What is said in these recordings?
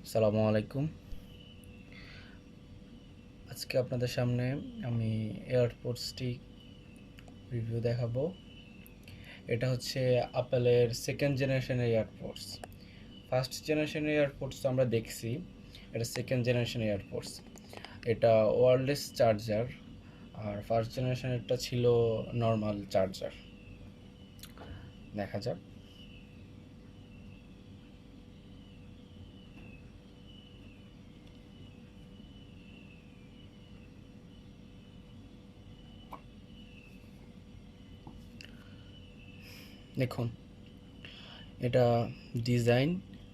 আসসালামু আলাইকুম। আজকে আপনাদের সামনে আমি এয়ারপোর্টসটি রিভিউ দেখাবো। এটা হচ্ছে অ্যাপেলের সেকেন্ড জেনারেশনের এয়ারপোর্টস। ফার্স্ট জেনারেশনের এয়ারপোর্টস তো আমরা দেখছি, এটা সেকেন্ড জেনারেশন এয়ারপোর্টস। এটা ওয়্যারলেস চার্জার, আর ফার্স্ট জেনারেশনেরটা ছিল নর্মাল চার্জার। দেখা যাক। দেখুন, এটা ডিজাইন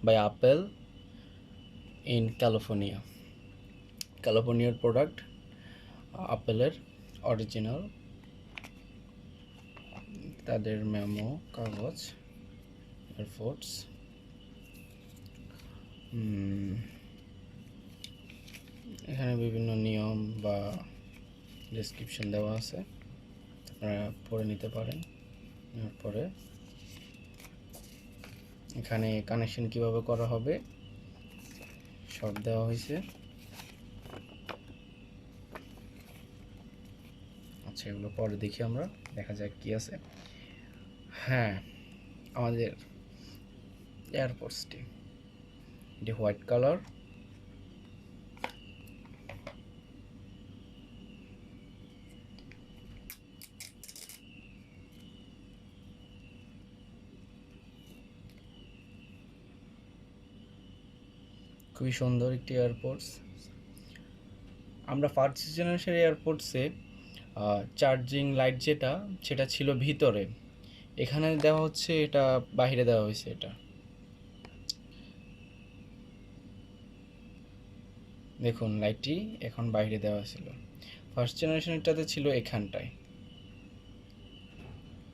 বাই অ্যাপেল ইন ক্যালিফোর্নিয়ার প্রোডাক্ট, অ্যাপেলের অরিজিনাল। তাদের মেমো কাগজ, এয়ারপোর্টস, এখানে বিভিন্ন নিয়ম বা ডেসক্রিপশন দেওয়া আছে, আপনারা পড়ে নিতে পারেন। এরপরে এখানে কানেকশন কিভাবে করা হবে সব দেওয়া হয়েছে। আচ্ছা, এগুলো পরে দেখি আমরা, দেখা যাক কি আছে। হ্যাঁ, আমাদের এয়ারপোর্টসটি এটি হোয়াইট কালার, খুবই সুন্দর একটি এয়ারপোর্টস। আমরা ফার্স্ট জেনারেশন এয়ারপোর্টসে চার্জিং লাইট সেটা ছিল ভিতরে, এখানে দেওয়া হচ্ছে এটা বাইরে দেওয়া হয়েছে। এটা দেখুন, লাইটটি এখন বাইরে দেওয়া ছিল, ফার্স্ট জেনারেশনটাতে ছিল এখানটায়।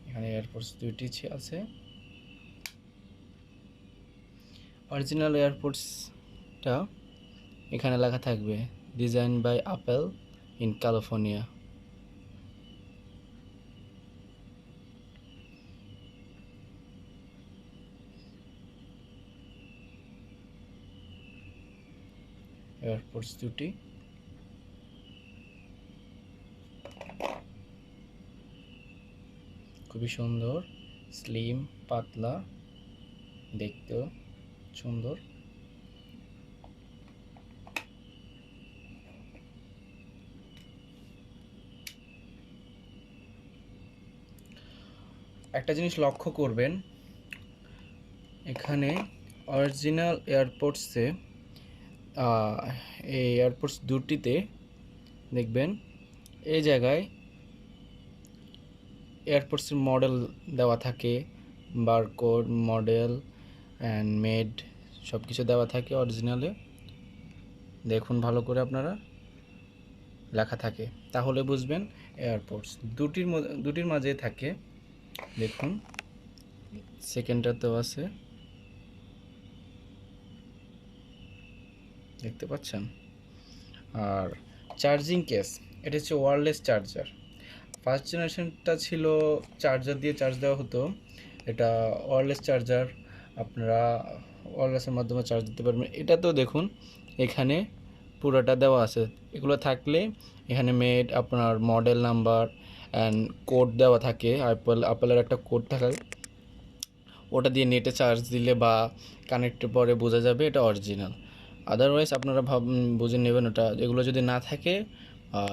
এখানে এয়ারপোর্টস দুইটি আছে। অরিজিনাল এয়ারপোর্টসটা এখানে লেখা থাকবে design by Apple in California. Airports দুটি খুবই সুন্দর, স্লিম, পাতলা, দেখতেও সুন্দর। একটা জিনিস লক্ষ্য করবেন, এখানে অরিজিনাল এয়ারপোর্টসে এই এয়ারপোর্টস দুটিতে দেখবেন এই জায়গায় এয়ারপোর্টসের মডেল দেওয়া থাকে, বারকোড, মডেল অ্যান্ড মেড সব কিছু দেওয়া থাকে অরিজিনালে। দেখুন ভালো করে, আপনারা লেখা থাকে, তাহলে বুঝবেন এয়ারপোর্টস দুটির মাঝে থাকে। দেখুন, সেকেন্ডটাতেও আছে, দেখতে পাচ্ছেন। আর চার্জিং কেস, এটা হচ্ছে ওয়্যারলেস চার্জার। ফার্স্ট জেনারেশনটা ছিল চার্জার দিয়ে চার্জ দেওয়া হতো, এটা ওয়্যারলেস চার্জার, আপনারা ওয়্যারলেসের মাধ্যমে চার্জ দিতে পারবেন। এটাতেও দেখুন এখানে পুরোটা দেওয়া আছে, এগুলো থাকলে এখানে মেড, আপনার মডেল নাম্বার অ্যান্ড কোড দেওয়া থাকে। অ্যাপেলের একটা কোড থাকে, ওটা দিয়ে নেটে চার্জ দিলে বা কানেক্টের পরে বোঝা যাবে এটা অরিজিনাল। আদারওয়াইজ আপনারা বুঝে নেবেন ওটা, এগুলো যদি না থাকে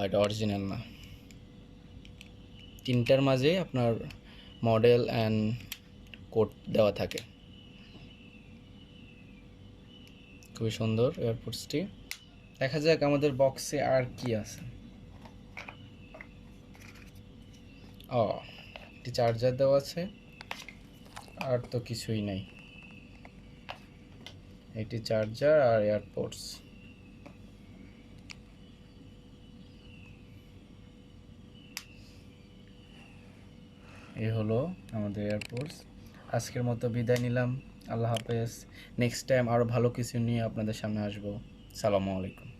এটা অরিজিনাল না। তিনটার মাঝে আপনার মডেল অ্যান্ড কোড দেওয়া থাকে। খুবই সুন্দর এয়ারপোর্টসটি। দেখা যাক আমাদের বক্সে আর কি আছে। একটি চার্জার দেওয়া আছে, আর তো কিছুই নাই। একটি চার্জার আর এয়ারপোর্টস। এই হলো আমাদের এয়ারপোর্টস। আজকের মতো বিদায় নিলাম, আল্লাহ হাফেজ। নেক্সট টাইম আরও ভালো কিছু নিয়ে আপনাদের সামনে আসবো। সালামু আলাইকুম।